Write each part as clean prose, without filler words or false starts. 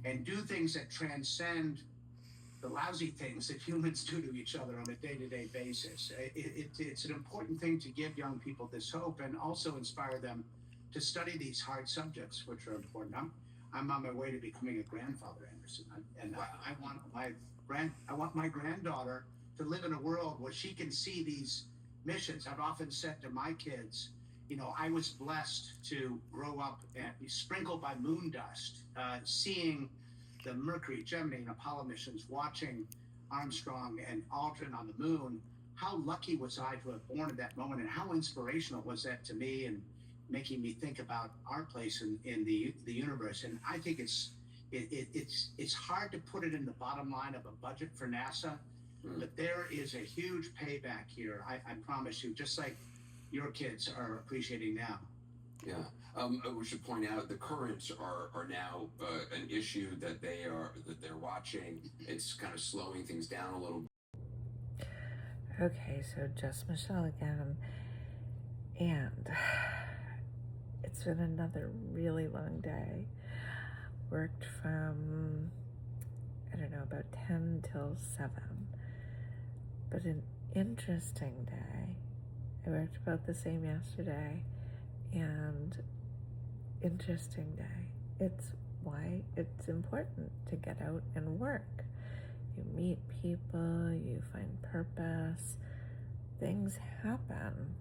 and do things that transcend the lousy things that humans do to each other on a day-to-day basis. It's an important thing to give young people this hope and also inspire them to study these hard subjects, which are important. I'm on my way to becoming a grandfather, Anderson, and I want my granddaughter to live in a world where she can see these missions. I've often said to my kids, you know, I was blessed to grow up and be sprinkled by moon dust, seeing the Mercury, Gemini, and Apollo missions, watching Armstrong and Aldrin on the moon. How lucky was I to have born at that moment, and how inspirational was that to me, and making me think about our place in the universe. And I think it's hard to put it in the bottom line of a budget for NASA, but there is a huge payback here. I promise you, just like your kids are appreciating now. Yeah. We should point out the currents are now an issue that they're watching. It's kind of slowing things down a little. Okay, so just Michelle again, and it's been another really long day. Worked from, I don't know, about 10 till 7, but an interesting day. I worked about the same yesterday, and interesting day. It's why it's important to get out and work. You meet people, you find purpose, things happen.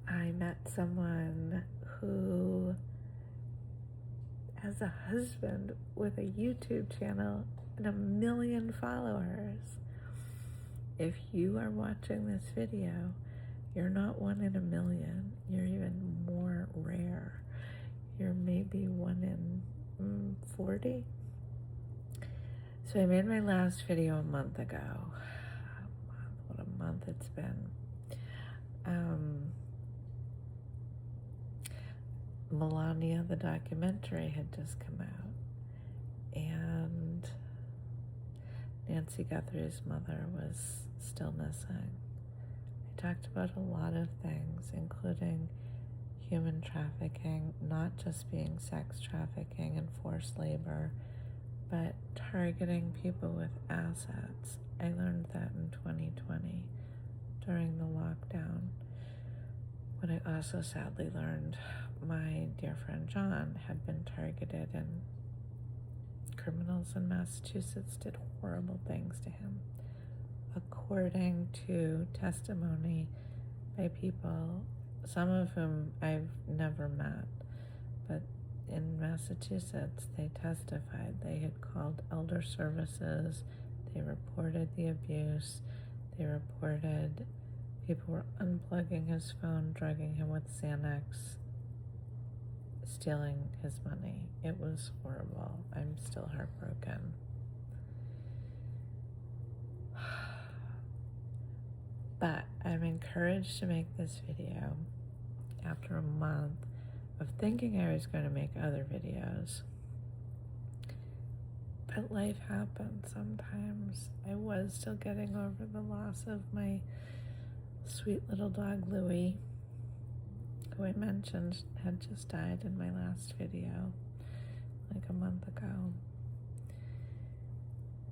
I met someone who has a husband with a YouTube channel and 1 million followers. If you are watching this video, you're not 1 in 1 million. You're even more rare. You're maybe 1 in 40. So I made my last video a month ago. What a month it's been. Melania, the documentary, had just come out, and Nancy Guthrie's mother was still missing. I talked about a lot of things, including human trafficking, not just being sex trafficking and forced labor, but targeting people with assets. I learned that in 2020 during the lockdown. What I also sadly learned, my dear friend John had been targeted, and criminals in Massachusetts did horrible things to him. According to testimony by people, some of whom I've never met, but in Massachusetts, they testified. They had called elder services, they reported the abuse, they reported people were unplugging his phone, drugging him with Xanax, stealing his money. It was horrible. I'm still heartbroken. But I'm encouraged to make this video after a month of thinking I was going to make other videos. But life happens sometimes. I was still getting over the loss of my sweet little dog, Louie, who I mentioned had just died in my last video, like a month ago.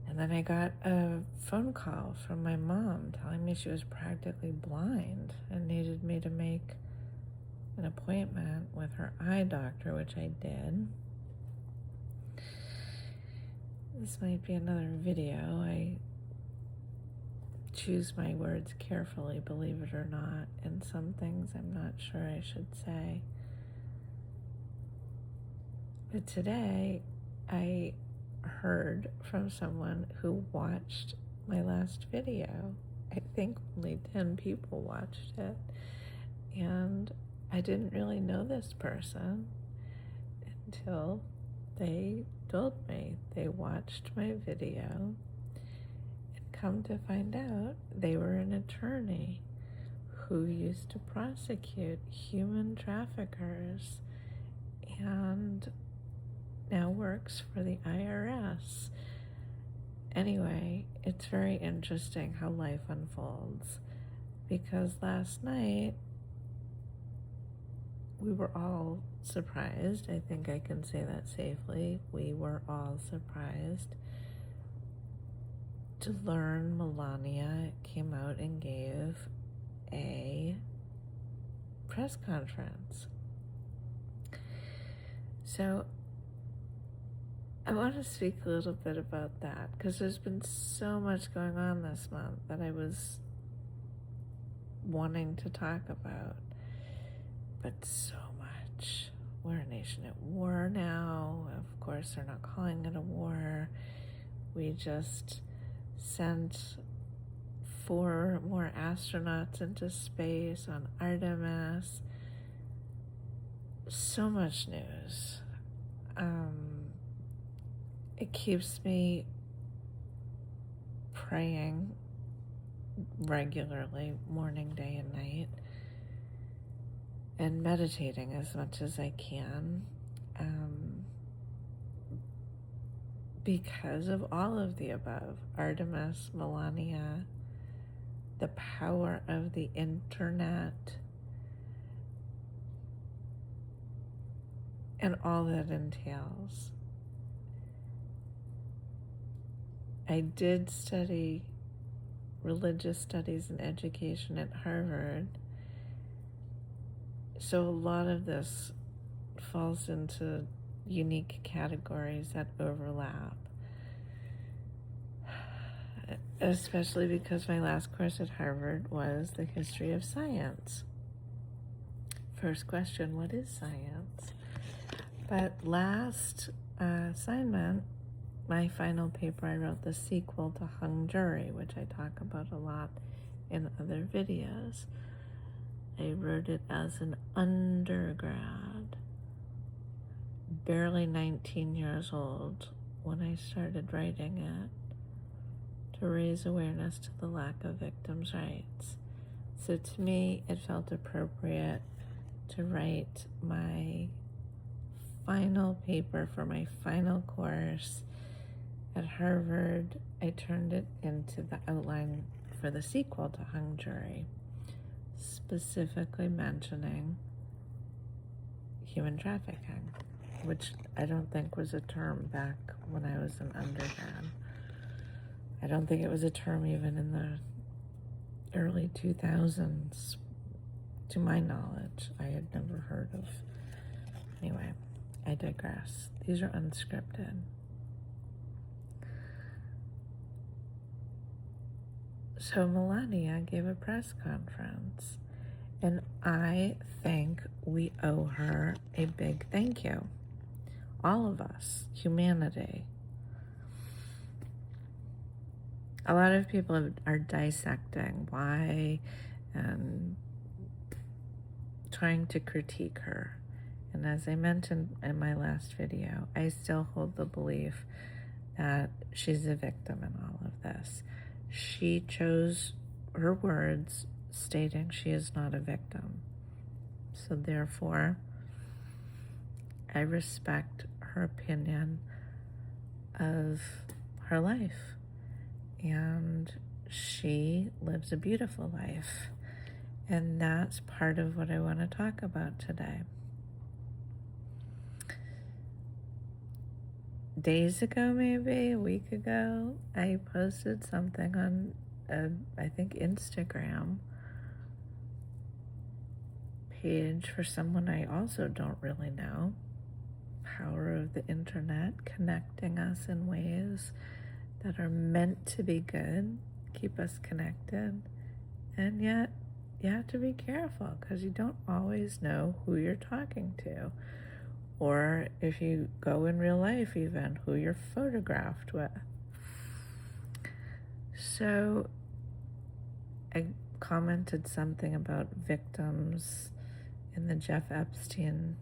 And then I got a phone call from my mom telling me she was practically blind and needed me to make an appointment with her eye doctor, which I did. This might be another video. I choose my words carefully, believe it or not, and some things I'm not sure I should say. But today, I heard from someone who watched my last video. I think only 10 people watched it, and I didn't really know this person until they told me they watched my video, and come to find out they were an attorney who used to prosecute human traffickers and now works for the IRS. Anyway, it's very interesting how life unfolds, because last night we were all surprised. I think I can say that safely. We were all surprised to learn Melania came out and gave a press conference. So I want to speak a little bit about that because there's been so much going on this month that I was wanting to talk about, but so much. We're a nation at war now. Of course, they're not calling it a war. We just sent 4 more astronauts into space on Artemis. So much news. It keeps me praying regularly, morning, day, and night, and meditating as much as I can, because of all of the above. Artemis, Melania, the power of the internet, and all that entails. I did study religious studies and education at Harvard, so a lot of this falls into unique categories that overlap, especially because my last course at Harvard was the history of science. First question, what is science? But last assignment, my final paper, I wrote the sequel to Hung Jury, which I talk about a lot in other videos. I wrote it as an undergrad, barely 19 years old when I started writing it, to raise awareness to the lack of victims' rights. So to me, it felt appropriate to write my final paper for my final course at Harvard. I turned it into the outline for the sequel to Hung Jury, specifically mentioning human trafficking, which I don't think was a term back when I was an undergrad. I don't think it was a term even in the early 2000s, to my knowledge. I had never heard of. Anyway, I digress. These are unscripted. So Melania gave a press conference, and I think we owe her a big thank you. All of us, humanity. A lot of people are dissecting why and trying to critique her. And as I mentioned in my last video, I still hold the belief that she's a victim in all of this. She chose her words stating she is not a victim. So therefore, I respect her opinion of her life. And she lives a beautiful life. And that's part of what I want to talk about today. Days ago, maybe a week ago, I posted something on, I think, Instagram page for someone I also don't really know. Power of the internet connecting us in ways that are meant to be good, keep us connected, and yet you have to be careful because you don't always know who you're talking to, or if you go in real life even, who you're photographed with. So I commented something about victims in the Jeff Epstein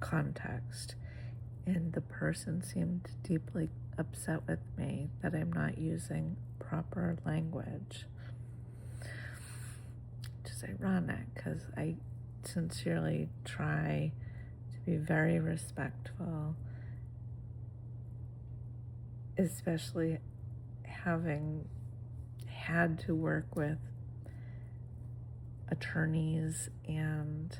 context, and the person seemed deeply upset with me that I'm not using proper language, which is ironic because I sincerely try to be very respectful, especially having had to work with attorneys and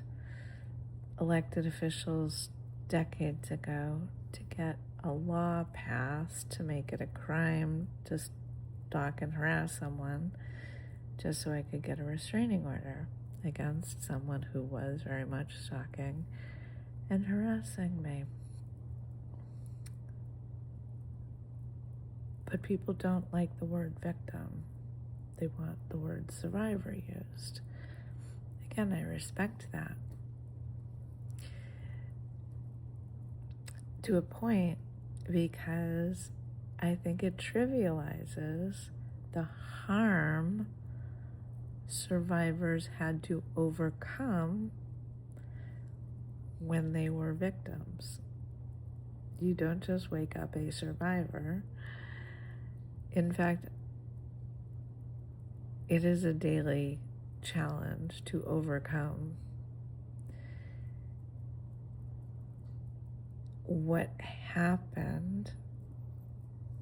elected officials decades ago to get a law passed to make it a crime to stalk and harass someone, just so I could get a restraining order against someone who was very much stalking and harassing me. But people don't like the word victim. They want the word survivor used. Again, I respect that. To a point, because I think it trivializes the harm survivors had to overcome when they were victims. You don't just wake up a survivor. In fact, it is a daily challenge to overcome what happened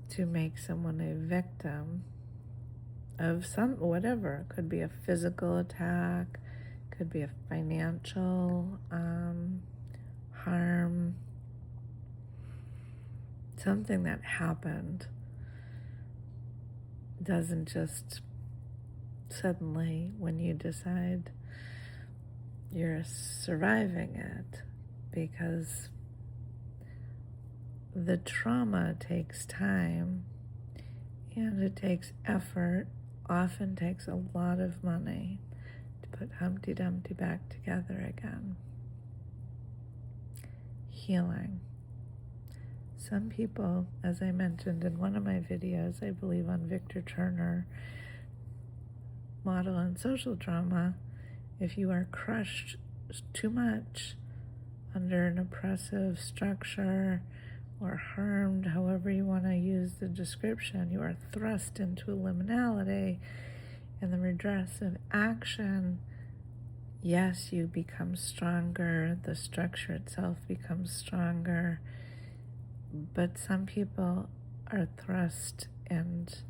to make someone a victim of some, whatever. It could be a physical attack, could be a financial harm, something that happened doesn't just suddenly, when you decide you're surviving it, because the trauma takes time and it takes effort, often takes a lot of money to put Humpty Dumpty back together again. Healing. Some people, as I mentioned in one of my videos, I believe on Victor Turner, Model and Social Trauma, if you are crushed too much under an oppressive structure or harmed, however you want to use the description, you are thrust into a liminality and the redressive action. Yes, you become stronger, the structure itself becomes stronger, but some people are thrust and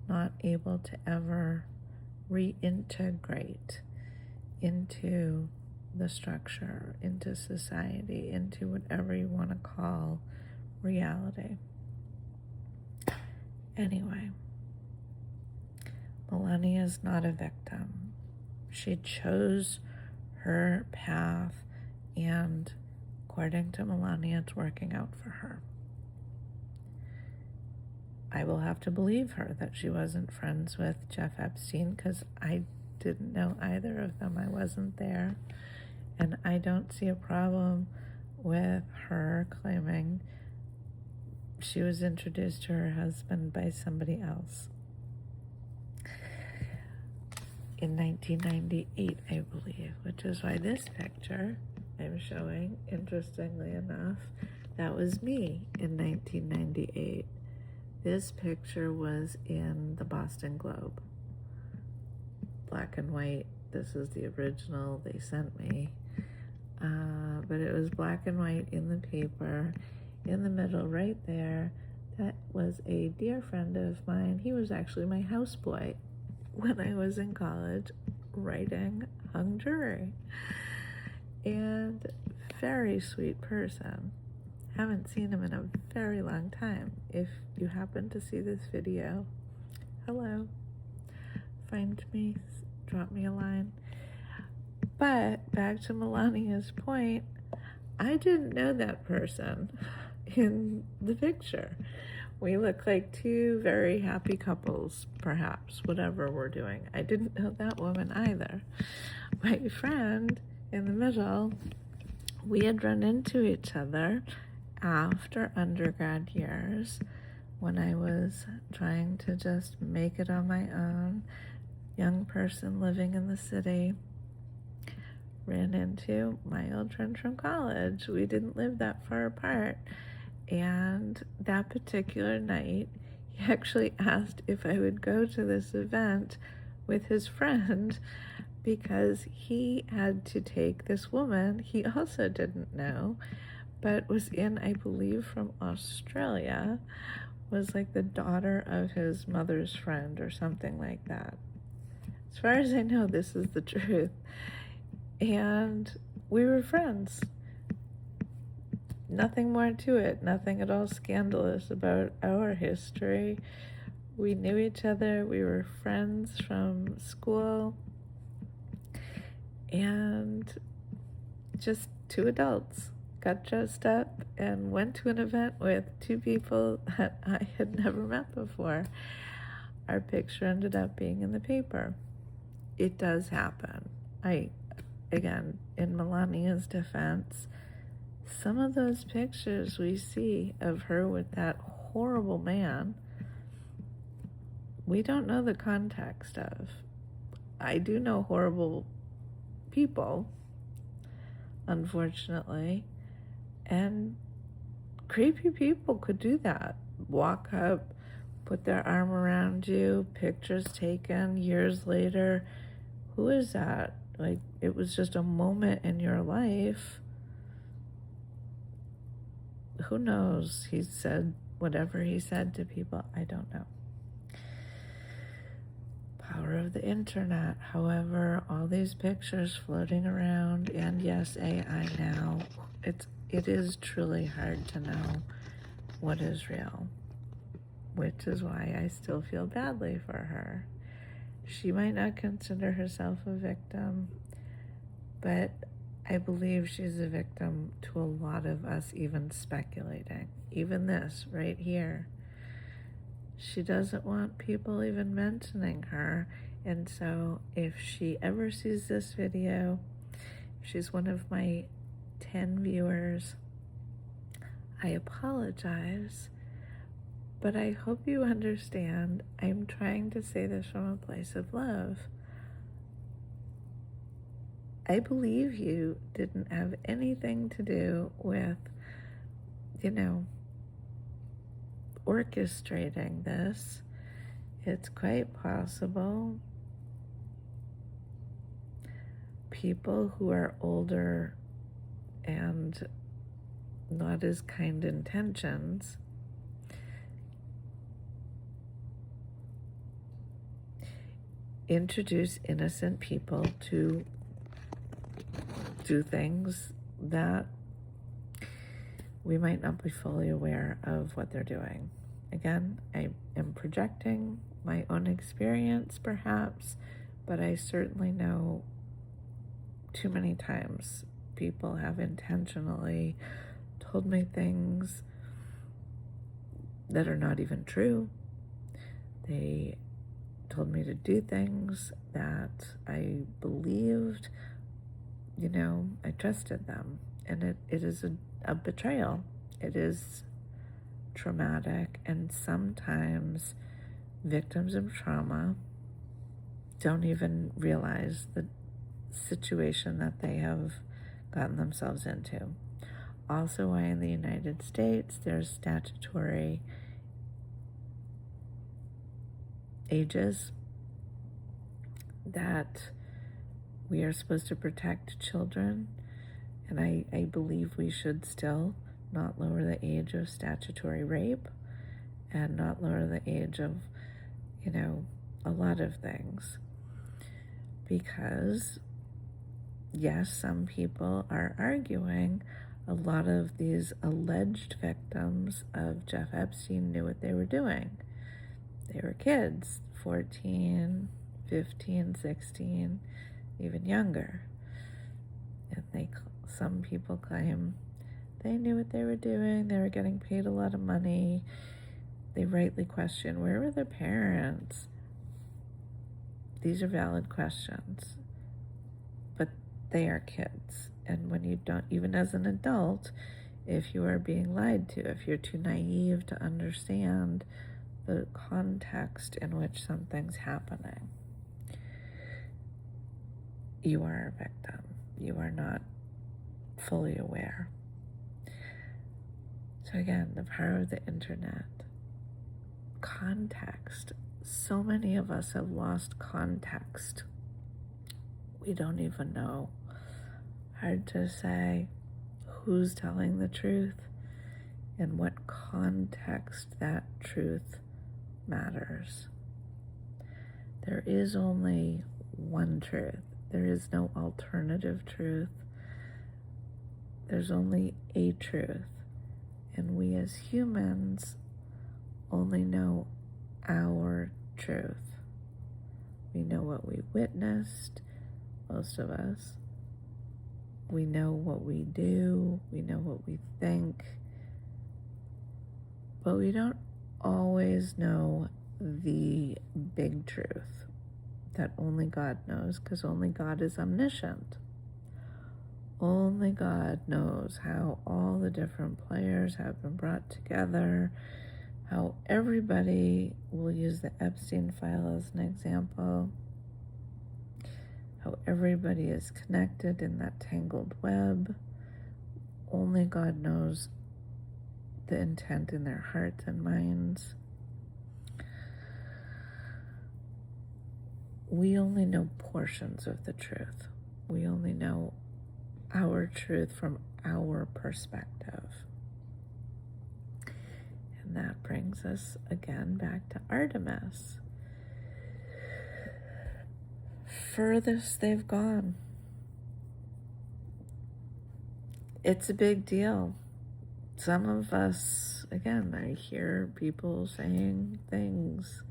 not able to ever reintegrate into the structure, into society, into whatever you want to call reality. Anyway, Melania is not a victim. She chose her path, and according to Melania, it's working out for her. I will have to believe her that she wasn't friends with Jeff Epstein, because I didn't know either of them. I wasn't there. And I don't see a problem with her claiming she was introduced to her husband by somebody else. In 1998, I believe, which is why this picture I'm showing, interestingly enough, that was me in 1998. This picture was in the Boston Globe. Black and white. This is the original they sent me. But it was black and white in the paper. In the middle, right there, that was a dear friend of mine. He was actually my houseboy when I was in college writing hung jury. And very sweet person. Haven't seen him in a very long time. If you happen to see this video, hello. Find me, drop me a line. But back to Melania's point, I didn't know that person in the picture. We look like two very happy couples, perhaps, whatever we're doing. I didn't know that woman either. My friend in the middle, we had run into each other after undergrad years when I was trying to just make it on my own, young person living in the city. Ran into my old friend from college. We didn't live that far apart. And that particular night, he actually asked if I would go to this event with his friend because he had to take this woman he also didn't know, but was in, I believe, from Australia, was like the daughter of his mother's friend or something like that. As far as I know, this is the truth. And we were friends. Nothing more to it, nothing at all scandalous about our history. We knew each other, we were friends from school, and just two adults got dressed up and went to an event with two people that I had never met before. Our picture ended up being in the paper. It does happen. Again, in Melania's defense, some of those pictures we see of her with that horrible man, we don't know the context of. I do know horrible people, unfortunately, and creepy people could do that. Walk up, put their arm around you, pictures taken years later. Who is that? Like, it was just a moment in your life. Who knows? He said whatever he said to people. I don't know. Power of the internet. However, all these pictures floating around, and yes, AI now, it is truly hard to know what is real, which is why I still feel badly for her. She might not consider herself a victim, but I believe she's a victim to a lot of us even speculating. Even this right here. She doesn't want people even mentioning her. And so if she ever sees this video, if she's one of my 10 viewers, I apologize. But I hope you understand, I'm trying to say this from a place of love. I believe you didn't have anything to do with, orchestrating this. It's quite possible people who are older and not as kind intentions introduce innocent people to do things that we might not be fully aware of what they're doing. Again, I am projecting my own experience perhaps, but I certainly know too many times people have intentionally told me things that are not even true. They told me to do things that I believed. I trusted them, and it is a betrayal. It is traumatic, and sometimes victims of trauma don't even realize the situation that they have gotten themselves into. Also, why in the United States there's statutory ages that we are supposed to protect children, and I believe we should still not lower the age of statutory rape and not lower the age of, a lot of things. Because, yes, some people are arguing a lot of these alleged victims of Jeff Epstein knew what they were doing. They were kids, 14, 15, 16, even younger. And some people claim they knew what they were doing. They were getting paid a lot of money. They rightly question, where were their parents? These are valid questions. But they are kids. And when you don't, even as an adult, if you are being lied to, if you're too naive to understand the context in which something's happening, you are a victim. You are not fully aware. So again, the power of the internet. Context. So many of us have lost context. We don't even know. Hard to say who's telling the truth and what context that truth matters. There is only one truth. There is no alternative truth. There's only a truth. And we as humans only know our truth. We know what we witnessed, most of us. We know what we do. We know what we think. But we don't always know the big truth that only God knows, because only God is omniscient. Only God knows how all the different players have been brought together, how everybody, we'll use the Epstein file as an example, how everybody is connected in that tangled web. Only God knows the intent in their hearts and minds. We only know portions of the truth. We only know our truth from our perspective. And that brings us again back to Artemis. Furthest they've gone. It's a big deal. Some of us, again, I hear people saying things,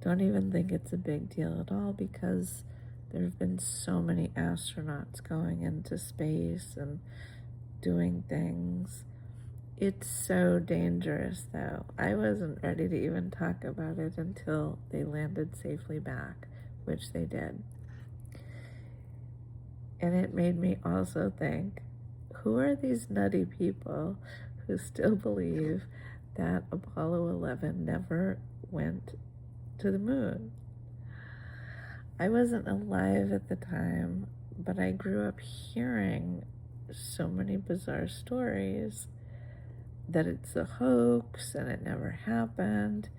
don't even think it's a big deal at all, because there have been so many astronauts going into space and doing things. It's so dangerous, though. I wasn't ready to even talk about it until they landed safely back, which they did. And it made me also think, who are these nutty people who still believe that Apollo 11 never went to the moon? I wasn't alive at the time, but I grew up hearing so many bizarre stories that it's a hoax and it never happened.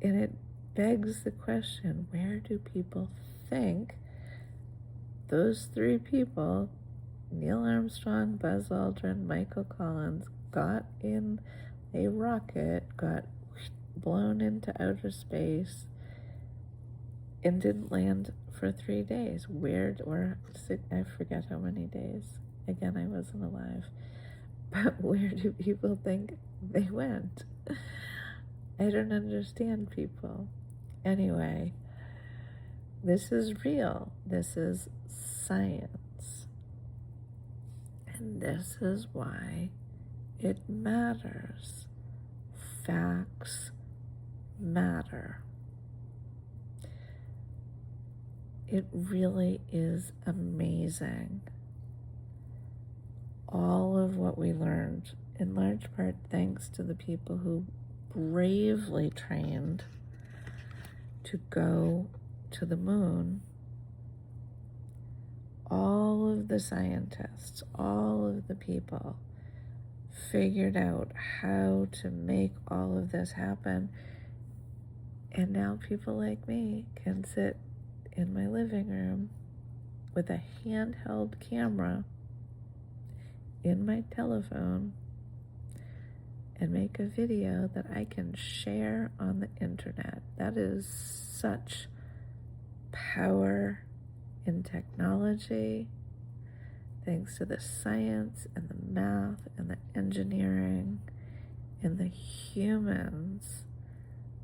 And it begs the question, where do people think those three people, Neil Armstrong, Buzz Aldrin, Michael Collins, got in a rocket, got blown into outer space, and didn't land for 3 days? I forget how many days. Again, I wasn't alive. But where do people think they went? I don't understand people. Anyway, this is real. This is science. And this is why it matters. Facts matter. It really is amazing. All of what we learned, in large part thanks to the people who bravely trained to go to the moon. All of the scientists, all of the people figured out how to make all of this happen. And now people like me can sit in my living room with a handheld camera in my telephone and make a video that I can share on the internet. That is such power in technology, thanks to the science and the math and the engineering and the humans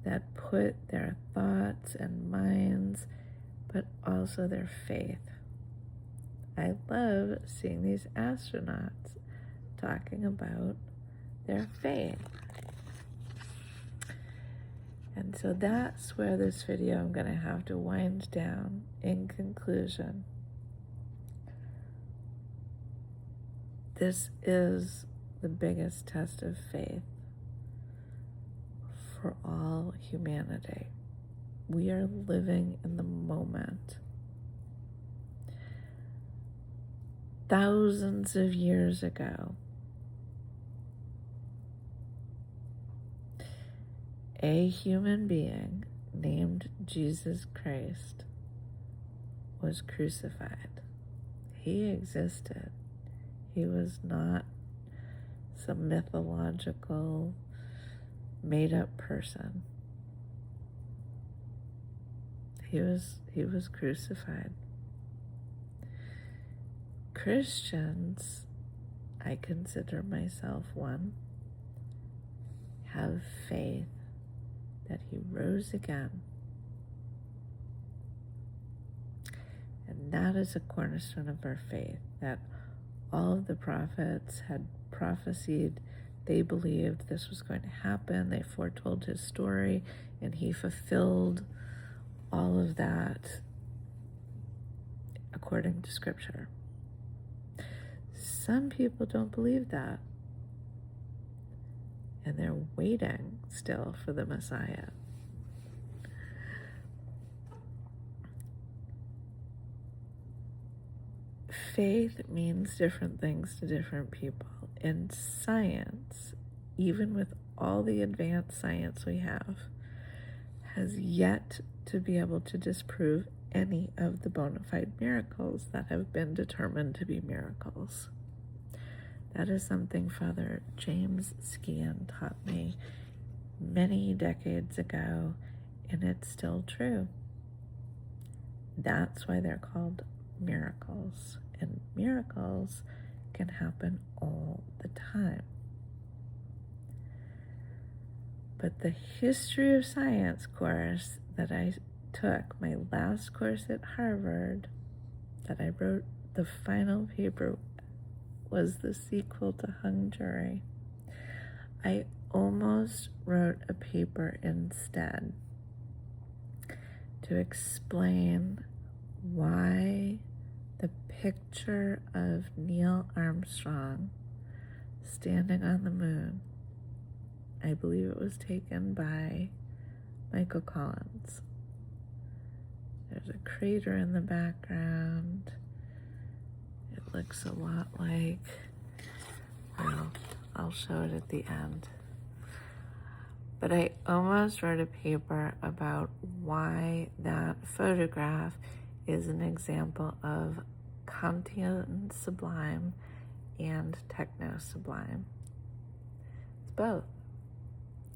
that put their thoughts and minds, but also their faith. I love seeing these astronauts talking about their faith. And so that's where this video I'm going to have to wind down. In conclusion, this is the biggest test of faith for all humanity. We are living in the moment. Thousands of years ago, a human being named Jesus Christ was crucified. He existed. He was not some mythological, made-up person. He was crucified. Christians, I consider myself one, have faith that he rose again. And that is a cornerstone of our faith, that all of the prophets had prophesied. They believed this was going to happen. They foretold his story, and he fulfilled all of that according to Scripture. Some people don't believe that, and they're waiting still for the Messiah. Faith means different things to different people. And science, even with all the advanced science we have, has yet to be able to disprove any of the bona fide miracles that have been determined to be miracles. That is something Father James Skean taught me many decades ago, and it's still true. That's why they're called miracles. And miracles can happen all the time. But the history of science course that I took, my last course at Harvard, that I wrote the final paper, was the sequel to Hung Jury. I almost wrote a paper instead to explain why the picture of Neil Armstrong standing on the moon, I believe it was taken by Michael Collins. There's a crater in the background. It looks a lot like, well, I'll show it at the end. But I almost wrote a paper about why that photograph is an example of Kantian sublime and techno sublime. It's both.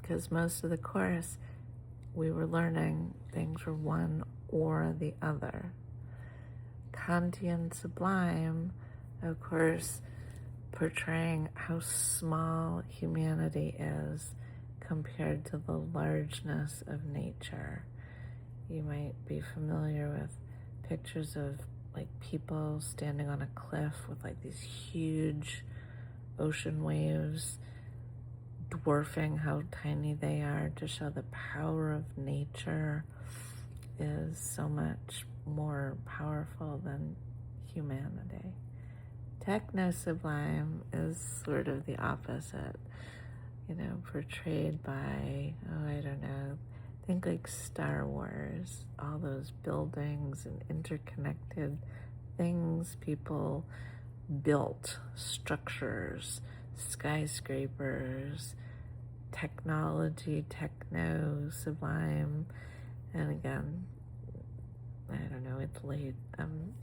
Because most of the course, we were learning things were one or the other. Kantian sublime, of course, portraying how small humanity is compared to the largeness of nature. You might be familiar with pictures of like people standing on a cliff with like these huge ocean waves dwarfing how tiny they are, to show the power of nature is so much more powerful than humanity. Techno sublime is sort of the opposite, portrayed by, I don't know, think like Star Wars, all those buildings and interconnected things people built, structures, skyscrapers, technology, techno, sublime, and again, I don't know, it's late. I'm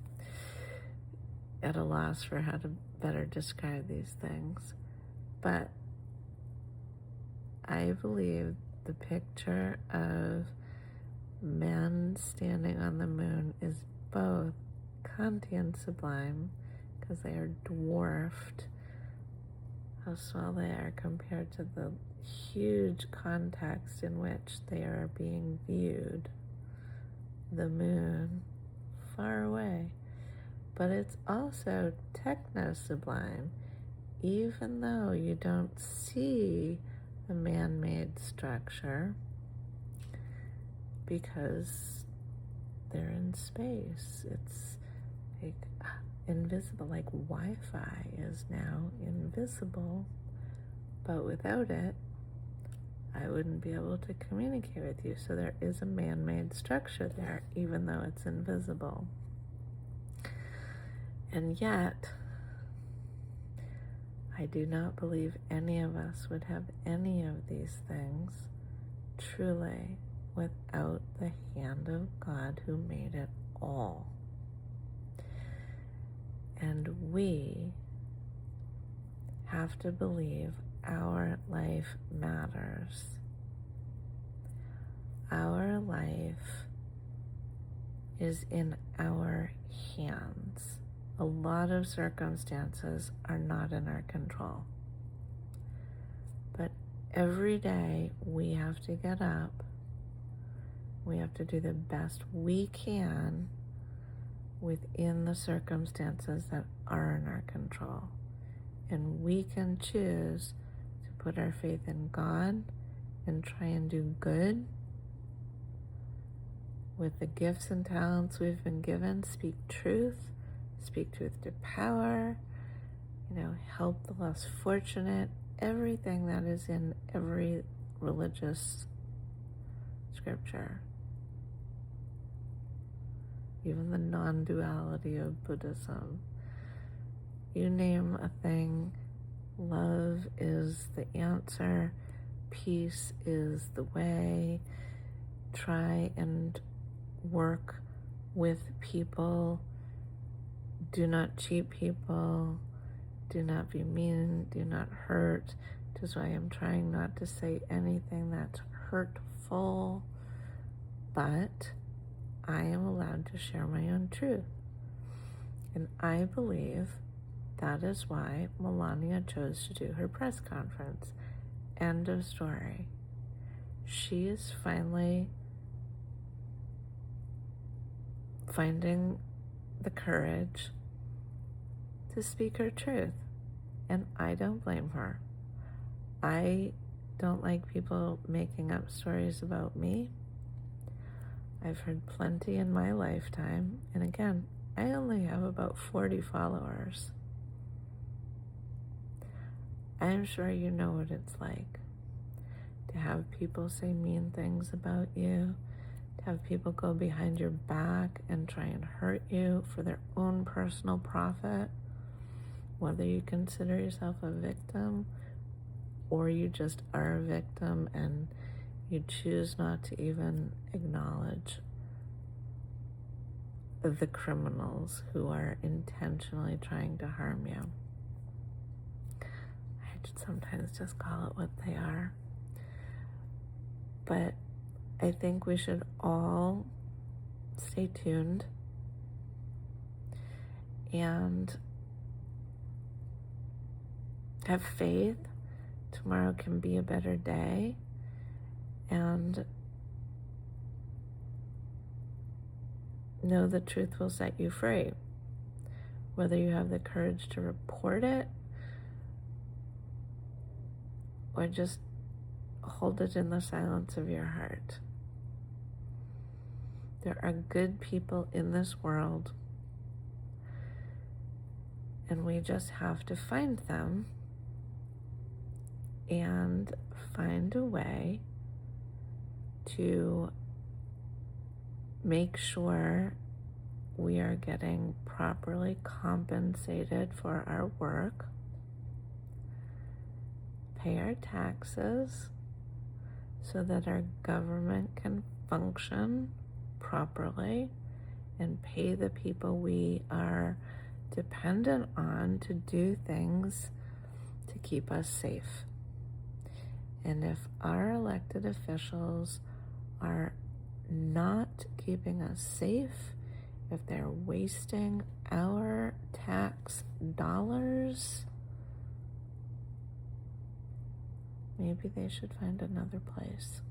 at a loss for how to better describe these things, but I believe the picture of men standing on the moon is both Kantian sublime, because they are dwarfed, how small they are compared to the huge context in which they are being viewed, the moon, far away. But it's also techno sublime, even though you don't see the man-made structure, because they're in space. It's like invisible, like Wi-Fi is now invisible, but without it, I wouldn't be able to communicate with you. So there is a man-made structure there, even though it's invisible. And yet, I do not believe any of us would have any of these things truly without the hand of God who made it all. And we have to believe our life matters. Our life is in our hands. A lot of circumstances are not in our control. But every day we have to get up. We have to do the best we can within the circumstances that are in our control. And we can choose to put our faith in God and try and do good with the gifts and talents we've been given. Speak truth to power, help the less fortunate, everything that is in every religious scripture. Even the non-duality of Buddhism. You name a thing, love is the answer, peace is the way. Try and work with people. Do not cheat people. Do not be mean. Do not hurt. Which is why I'm trying not to say anything that's hurtful. But I am allowed to share my own truth. And I believe that is why Melania chose to do her press conference. End of story. She is finally finding the courage to speak her truth. And I don't blame her. I don't like people making up stories about me. I've heard plenty in my lifetime. And again, I only have about 40 followers. I'm sure you know what it's like to have people say mean things about you, to have people go behind your back and try and hurt you for their own personal profit, whether you consider yourself a victim or you just are a victim and you choose not to even acknowledge the criminals who are intentionally trying to harm you. I sometimes just call it what they are. But I think we should all stay tuned and have faith. Tomorrow can be a better day. And know the truth will set you free. Whether you have the courage to report it or just hold it in the silence of your heart. There are good people in this world, and we just have to find them and find a way to make sure we are getting properly compensated for our work, pay our taxes so that our government can function properly, and pay the people we are dependent on to do things to keep us safe. And if our elected officials are not keeping us safe, if they're wasting our tax dollars, maybe they should find another place.